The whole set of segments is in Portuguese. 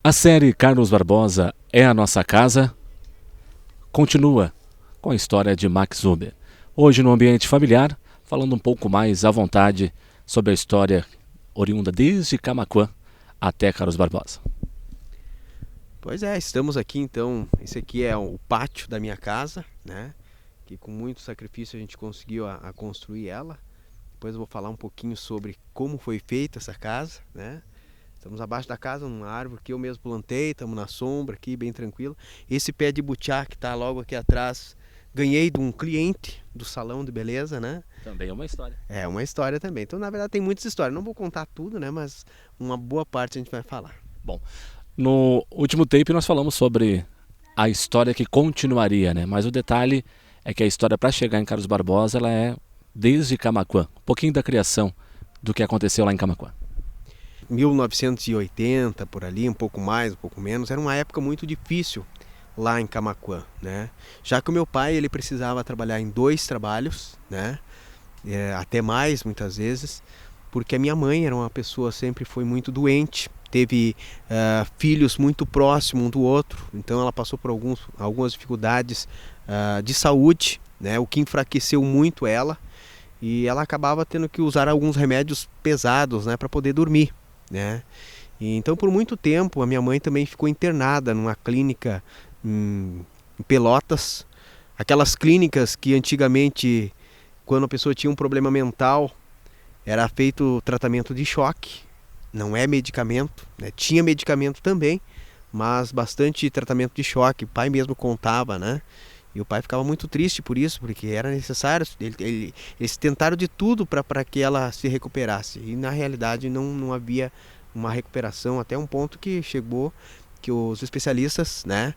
A série Carlos Barbosa é a nossa casa continua com a história de Max Huber. Hoje no ambiente familiar, falando um pouco mais à vontade sobre a história oriunda desde Camaquã até Carlos Barbosa. Pois é, estamos aqui então, esse aqui é o pátio da minha casa, né? Que com muito sacrifício a gente conseguiu a construir ela. Depois eu vou falar um pouquinho sobre como foi feita essa casa, né? Estamos abaixo da casa, numa árvore que eu mesmo plantei, estamos na sombra aqui, bem tranquilo. Esse pé de butiá que está logo aqui atrás, ganhei de um cliente do salão de beleza, né? Também é uma história. É uma história também. Então, na verdade, tem muitas histórias. Não vou contar tudo, né? Mas uma boa parte a gente vai falar. Bom, no último tape nós falamos sobre a história que continuaria, né? Mas o detalhe é que a história para chegar em Carlos Barbosa, ela é desde Camaquã. Um pouquinho da criação do que aconteceu lá em Camaquã. 1980, por ali, um pouco mais, um pouco menos, era uma época muito difícil lá em Camaquã, né? Já que o meu pai, ele precisava trabalhar em 2 trabalhos, né? Até mais, muitas vezes, porque a minha mãe era uma pessoa, sempre foi muito doente, teve filhos muito próximos um do outro, então ela passou por algumas dificuldades de saúde, né? O que enfraqueceu muito ela, e ela acabava tendo que usar alguns remédios pesados, né, para poder dormir, né? E então por muito tempo a minha mãe também ficou internada numa clínica em Pelotas, aquelas clínicas que antigamente, quando a pessoa tinha um problema mental, era feito tratamento de choque, não é medicamento, né? Tinha medicamento também, mas bastante tratamento de choque. O pai mesmo contava, né? E o pai ficava muito triste por isso, porque era necessário. Eles tentaram de tudo para que ela se recuperasse. E na realidade não havia uma recuperação, até um ponto que chegou que os especialistas, né,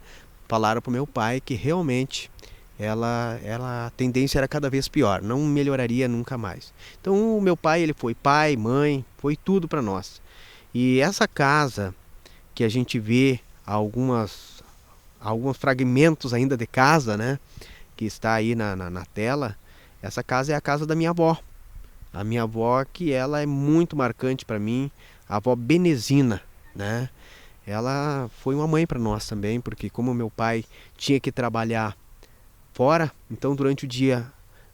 falaram para o meu pai que realmente a tendência era cada vez pior, não melhoraria nunca mais. Então o meu pai, ele foi pai, mãe, foi tudo para nós. E essa casa que a gente vê alguns fragmentos ainda de casa, né, que está aí na tela, essa casa é a casa da minha avó. A minha avó, que ela é muito marcante para mim, a avó Benezina, né? Ela foi uma mãe para nós também, porque como meu pai tinha que trabalhar fora, então durante o dia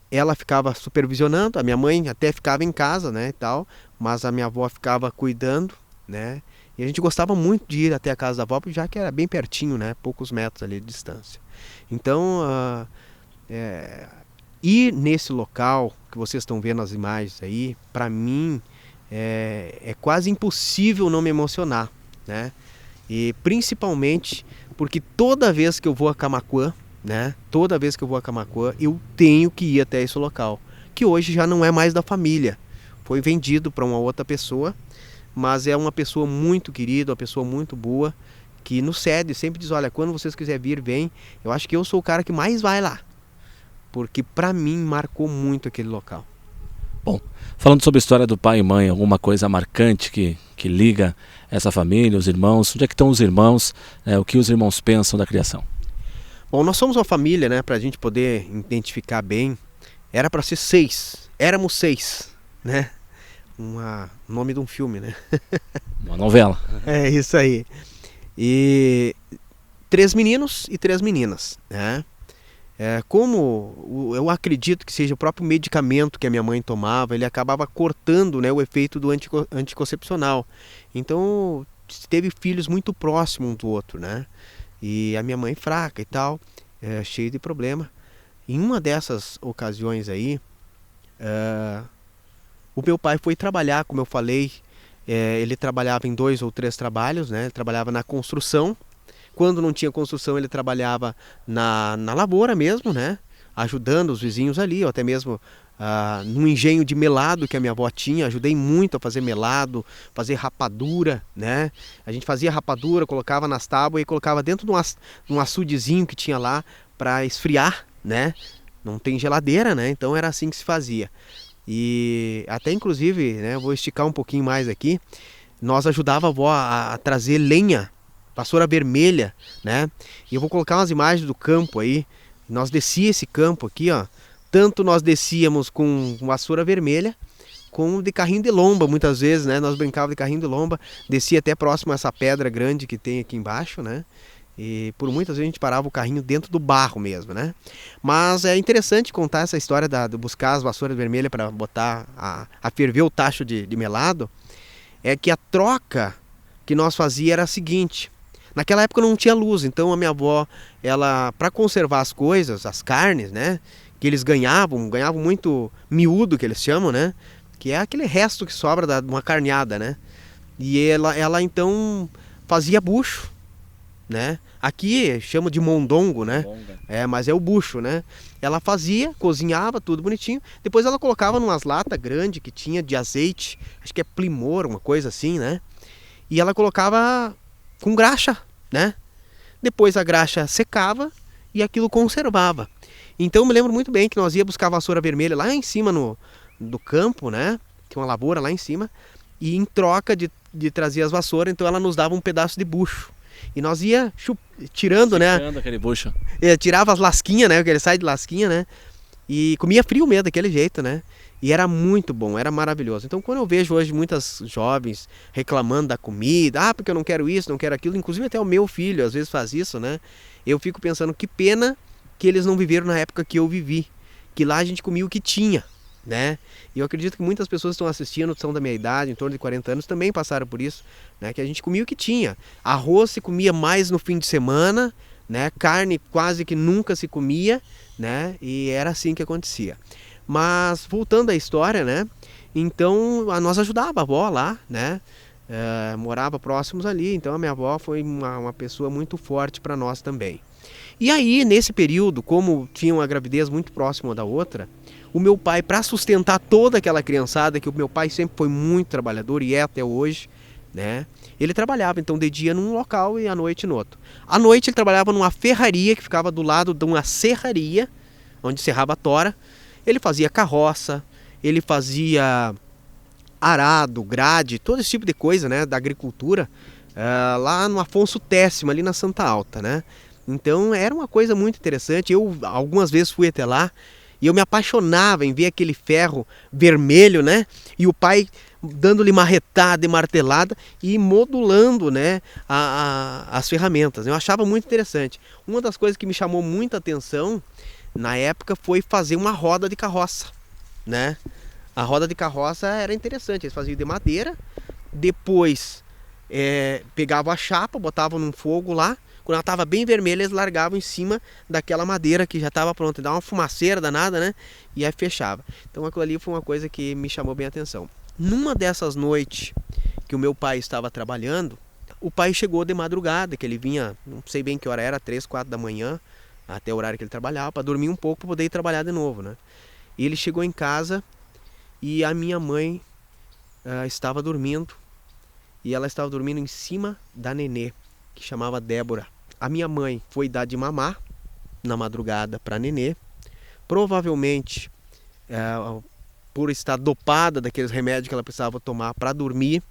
ela ficava supervisionando, a minha mãe até ficava em casa, né, e tal, mas a minha avó ficava cuidando, né? E a gente gostava muito de ir até a casa da avó, já que era bem pertinho, né, poucos metros ali de distância. Então, ir nesse local que vocês estão vendo as imagens aí, para mim é quase impossível não me emocionar, né? E principalmente porque toda vez que eu vou a Camaquã, né? Toda vez que eu vou a Camaquã, eu tenho que ir até esse local, que hoje já não é mais da família, foi vendido para uma outra pessoa, mas é uma pessoa muito querida, uma pessoa muito boa, que nos cede, sempre diz, olha, quando vocês quiserem vir, vem. Eu acho que eu sou o cara que mais vai lá, porque para mim marcou muito aquele local. Bom, falando sobre a história do pai e mãe, alguma coisa marcante que liga essa família, os irmãos, onde é que estão os irmãos, o que os irmãos pensam da criação? Bom, nós somos uma família, né, para a gente poder identificar bem, era para ser 6, éramos 6, né? Nome de um filme, né? Uma novela. É isso aí. E 3 meninos e 3 meninas, né? Como eu acredito que seja o próprio medicamento que a minha mãe tomava, ele acabava cortando, né, o efeito do anticoncepcional. Então teve filhos muito próximos um do outro, né? E a minha mãe fraca e tal, cheia de problema. Em uma dessas ocasiões aí, o meu pai foi trabalhar, como eu falei, ele trabalhava em 2 ou 3 trabalhos, né? Ele trabalhava na construção. Quando não tinha construção, ele trabalhava na lavoura mesmo, né? Ajudando os vizinhos ali, ou até mesmo no engenho de melado que a minha avó tinha. Ajudei muito a fazer melado, fazer rapadura, né? A gente fazia rapadura, colocava nas tábuas e colocava dentro de um açudezinho que tinha lá para esfriar, né? Não tem geladeira, né? Então era assim que se fazia. E até inclusive, né, eu vou esticar um pouquinho mais aqui, nós ajudava a avó a trazer lenha, vassoura vermelha, né? E eu vou colocar umas imagens do campo aí. Nós descia esse campo aqui, ó. Tanto nós descíamos com vassoura vermelha, com de carrinho de lomba, muitas vezes, né? Nós brincávamos de carrinho de lomba, descia até próximo a essa pedra grande que tem aqui embaixo, né? E por muitas vezes a gente parava o carrinho dentro do barro mesmo, né? Mas é interessante contar essa história de buscar as vassouras vermelhas para botar a ferver o tacho de melado. É que a troca que nós fazia era a seguinte: naquela época não tinha luz, então a minha avó, ela, para conservar as coisas, as carnes, né? Que eles ganhavam muito miúdo, que eles chamam, né? Que é aquele resto que sobra de uma carneada, né? E ela então fazia bucho, né? Aqui chama de mondongo, né? Mas é o bucho, né? Ela fazia, cozinhava tudo bonitinho, depois ela colocava numas latas grandes que tinha de azeite, acho que é Primor, uma coisa assim, né? E ela colocava com graxa, né? Depois a graxa secava e aquilo conservava. Então eu me lembro muito bem que nós ia buscar a vassoura vermelha lá em cima do campo, né? Tinha uma lavoura lá em cima, e em troca de trazer as vassouras, então ela nos dava um pedaço de bucho. E nós ia tirando, né? Tirando aquele bucho. Tirava as lasquinhas, né? Porque ele sai de lasquinha, né? E comia frio mesmo, daquele jeito, né? E era muito bom, era maravilhoso. Então quando eu vejo hoje muitas jovens reclamando da comida, porque eu não quero isso, não quero aquilo, inclusive até o meu filho às vezes faz isso, né? Eu fico pensando que pena que eles não viveram na época que eu vivi. Que lá a gente comia o que tinha, né? E eu acredito que muitas pessoas que estão assistindo, são da minha idade, em torno de 40 anos, também passaram por isso, né? Que a gente comia o que tinha. Arroz se comia mais no fim de semana, né? Carne quase que nunca se comia, né? E era assim que acontecia. Mas voltando à história, né? Então nós ajudava a avó lá, né? Morava próximos ali, então a minha avó foi uma pessoa muito forte para nós também. E aí, nesse período, como tinha uma gravidez muito próxima da outra, o meu pai, para sustentar toda aquela criançada, que o meu pai sempre foi muito trabalhador e é até hoje, né? Ele trabalhava então de dia num local e à noite no outro. À noite ele trabalhava numa ferraria que ficava do lado de uma serraria, onde serrava a tora. Ele fazia carroça, ele fazia arado, grade, todo esse tipo de coisa, né, da agricultura, lá no Afonso Técimo, ali na Santa Alta, né? Então era uma coisa muito interessante. Eu algumas vezes fui até lá e eu me apaixonava em ver aquele ferro vermelho, né? E o pai dando-lhe marretada e martelada e modulando, né, as ferramentas. Eu achava muito interessante. Uma das coisas que me chamou muita atenção na época foi fazer uma roda de carroça, né? A roda de carroça era interessante. Eles faziam de madeira, depois pegavam a chapa, botavam num fogo lá. Quando ela estava bem vermelha, eles largavam em cima daquela madeira que já estava pronta. Dava uma fumaceira danada, né? E aí fechava. Então aquilo ali foi uma coisa que me chamou bem a atenção. Numa dessas noites que o meu pai estava trabalhando, o pai chegou de madrugada, que ele vinha, não sei bem que hora era, 3, 4 da manhã, até o horário que ele trabalhava, para dormir um pouco, para poder ir trabalhar de novo, né? E ele chegou em casa e a minha mãe estava dormindo, e ela estava dormindo em cima da nenê, que chamava Débora. A minha mãe foi dar de mamar na madrugada para a nenê, provavelmente por estar dopada daqueles remédios que ela precisava tomar para dormir,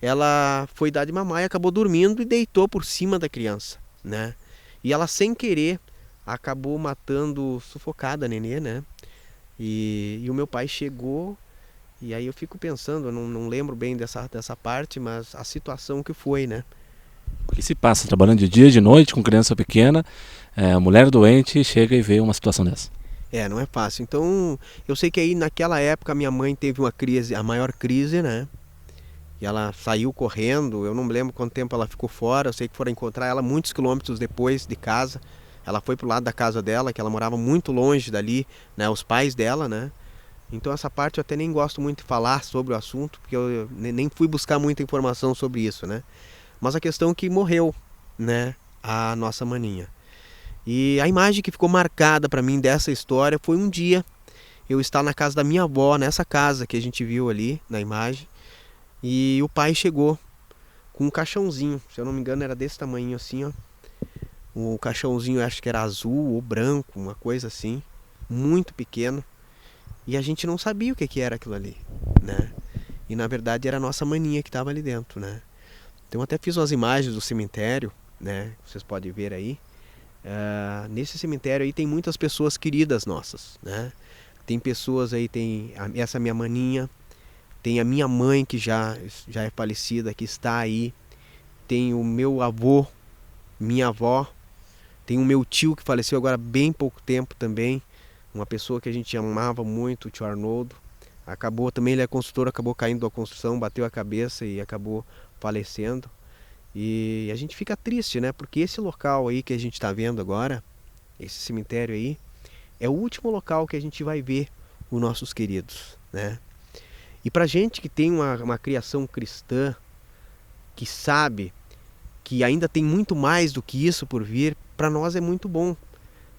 ela foi dar de mamar e acabou dormindo e deitou por cima da criança, né? E ela, sem querer, acabou matando, sufocada a nenê, né? E o meu pai chegou, e aí eu fico pensando, eu não lembro bem dessa parte, mas a situação que foi, né? O que se passa trabalhando de dia, de noite, com criança pequena, mulher doente, chega e vê uma situação dessa? Não é fácil. Então, eu sei que aí naquela época minha mãe teve uma crise, a maior crise, né? E ela saiu correndo, eu não me lembro quanto tempo ela ficou fora, eu sei que foram encontrar ela muitos quilômetros depois de casa. Ela foi pro lado da casa dela, que ela morava muito longe dali, né? Os pais dela, né? Então essa parte eu até nem gosto muito de falar sobre o assunto, porque eu nem fui buscar muita informação sobre isso, né? Mas a questão é que morreu, né? A nossa maninha. E a imagem que ficou marcada para mim dessa história foi um dia eu estar na casa da minha avó, nessa casa que a gente viu ali na imagem, e o pai chegou com um caixãozinho, se eu não me engano era desse tamanho assim, ó. O caixãozinho eu acho que era azul ou branco, uma coisa assim, muito pequeno, e a gente não sabia o que era aquilo ali, né? E na verdade era a nossa maninha que estava ali dentro, né? Então até fiz umas imagens do cemitério, né? Vocês podem ver aí. Nesse cemitério aí tem muitas pessoas queridas nossas, né? Tem pessoas aí, tem essa minha maninha, tem a minha mãe que já é falecida, que está aí, tem o meu avô, minha avó, tem o meu tio que faleceu agora há bem pouco tempo também, uma pessoa que a gente amava muito, o tio Arnoldo. Acabou também, ele é construtor, acabou caindo da construção, bateu a cabeça e acabou falecendo. E a gente fica triste, né? Porque esse local aí que a gente está vendo agora, esse cemitério aí, é o último local que a gente vai ver os nossos queridos, né? E pra gente que tem uma criação cristã, que sabe que ainda tem muito mais do que isso por vir, para nós é muito bom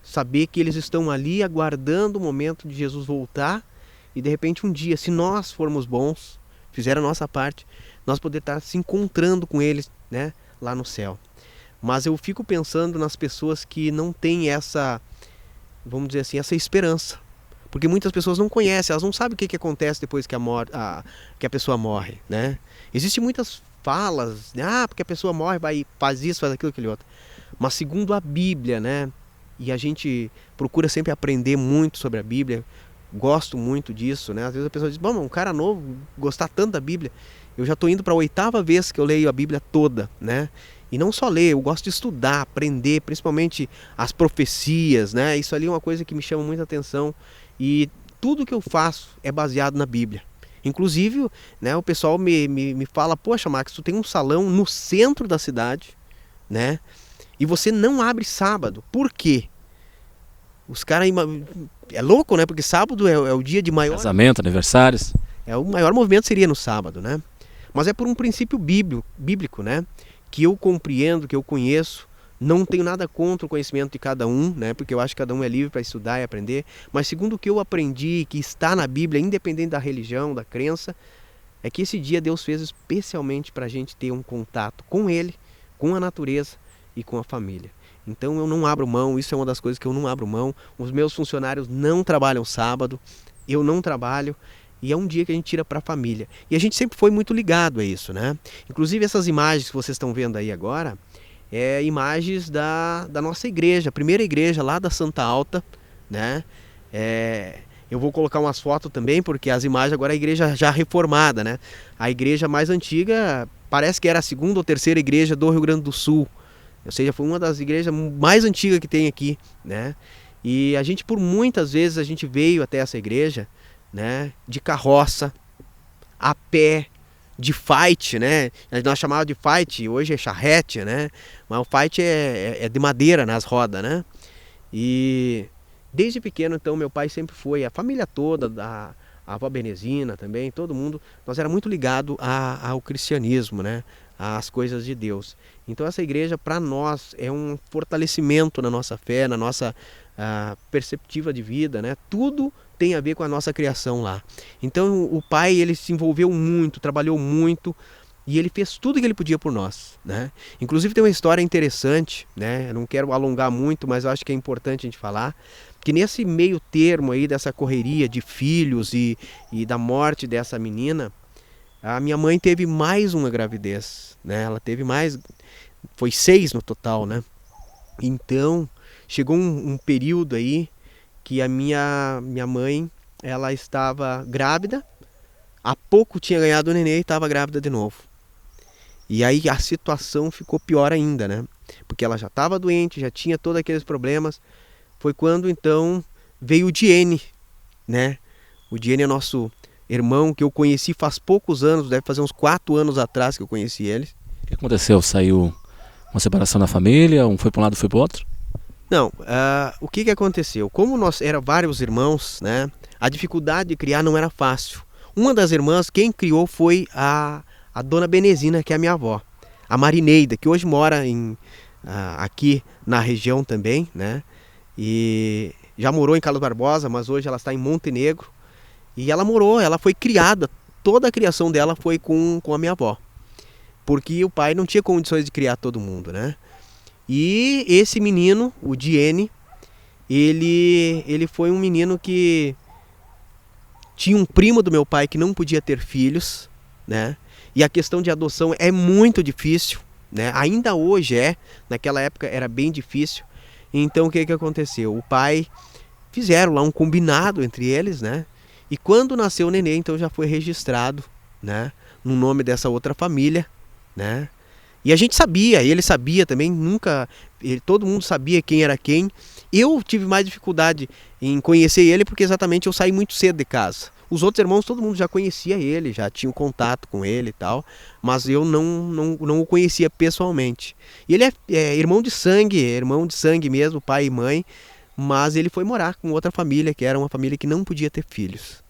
saber que eles estão ali aguardando o momento de Jesus voltar e de repente um dia, se nós formos bons, fizer a nossa parte, nós poder estar se encontrando com eles, né, lá no céu. Mas eu fico pensando nas pessoas que não têm essa, vamos dizer assim, essa esperança. Porque muitas pessoas não conhecem, elas não sabem o que acontece depois que a pessoa morre, né? Existem muitas falas, né? Porque a pessoa morre, vai faz isso, faz aquilo, aquele outro. Mas segundo a Bíblia, né? E a gente procura sempre aprender muito sobre a Bíblia, gosto muito disso, né? Às vezes a pessoa diz, bom, um cara novo, gostar tanto da Bíblia. Eu já estou indo para a 8ª vez que eu leio a Bíblia toda, né? E não só ler, eu gosto de estudar, aprender, principalmente as profecias, né? Isso ali é uma coisa que me chama muita atenção. E tudo que eu faço é baseado na Bíblia. Inclusive, né, o pessoal me fala, poxa, Max, tu tem um salão no centro da cidade, né? E você não abre sábado. Por quê? Os caras... É louco, né? Porque sábado é o dia de maior... Casamento, aniversários. O maior movimento seria no sábado, né? Mas é por um princípio bíblico, né? Que eu compreendo, que eu conheço. Não tenho nada contra o conhecimento de cada um, né? Porque eu acho que cada um é livre para estudar e aprender. Mas segundo o que eu aprendi, que está na Bíblia, independente da religião, da crença, é que esse dia Deus fez especialmente para a gente ter um contato com Ele, com a natureza e com a família. Então eu não abro mão, isso é uma das coisas que eu não abro mão. Os meus funcionários não trabalham sábado, eu não trabalho. E é um dia que a gente tira para a família. E a gente sempre foi muito ligado a isso, né? Inclusive essas imagens que vocês estão vendo aí agora, imagens da nossa igreja, a primeira igreja lá da Santa Alta, né? Eu vou colocar umas fotos também, porque as imagens agora é a igreja já reformada, né? A igreja mais antiga parece que era a 2ª ou 3ª igreja do Rio Grande do Sul. Ou seja, foi uma das igrejas mais antigas que tem aqui, né? E a gente, por muitas vezes, a gente veio até essa igreja, né? De carroça, a pé, de fight, né? Nós chamávamos de fight, hoje é charrete, né? Mas o fight é de madeira nas rodas, né? E desde pequeno, então, meu pai sempre foi, a família toda, a avó Benezina também, todo mundo, nós era muito ligado ao cristianismo, né? Às coisas de Deus. Então essa igreja, para nós, é um fortalecimento na nossa fé, na nossa perspectiva de vida, né? Tudo tem a ver com a nossa criação lá. Então o pai, ele se envolveu muito, trabalhou muito e ele fez tudo que ele podia por nós, né? Inclusive tem uma história interessante, né? Eu não quero alongar muito, mas eu acho que é importante a gente falar que nesse meio termo aí dessa correria de filhos e da morte dessa menina, a minha mãe teve mais uma gravidez, né? Ela teve mais, foi 6 no total, né? Então chegou um período aí que a minha mãe, ela estava grávida, há pouco tinha ganhado o neném e estava grávida de novo. E aí a situação ficou pior ainda, né? Porque ela já estava doente, já tinha todos aqueles problemas. Foi quando então veio o Diene, né? O Diene é nosso irmão que eu conheci faz poucos anos, deve fazer uns 4 anos atrás que eu conheci ele. O que aconteceu? Saiu uma separação da família? Um foi para um lado, foi para o outro? Não, o que aconteceu? Como nós éramos vários irmãos, né? A dificuldade de criar não era fácil. Uma das irmãs, quem criou foi a dona Benezina, que é a minha avó. A Marineida, que hoje mora aqui na região também, né? E já morou em Carlos Barbosa, mas hoje ela está em Montenegro. E ela foi criada, toda a criação dela foi com a minha avó. Porque o pai não tinha condições de criar todo mundo, né? E esse menino, o Diene, ele foi um menino que tinha um primo do meu pai que não podia ter filhos, né? E a questão de adoção é muito difícil, né? Ainda hoje naquela época era bem difícil. Então o que aconteceu? O pai, fizeram lá um combinado entre eles, né? E quando nasceu o neném, então já foi registrado né, no nome dessa outra família, né? E a gente sabia, ele sabia também, todo mundo sabia quem era quem. Eu tive mais dificuldade em conhecer ele porque exatamente eu saí muito cedo de casa. Os outros irmãos, todo mundo já conhecia ele, já tinha contato com ele e tal, mas eu não o conhecia pessoalmente. E ele é irmão de sangue mesmo, pai e mãe, mas ele foi morar com outra família, que era uma família que não podia ter filhos.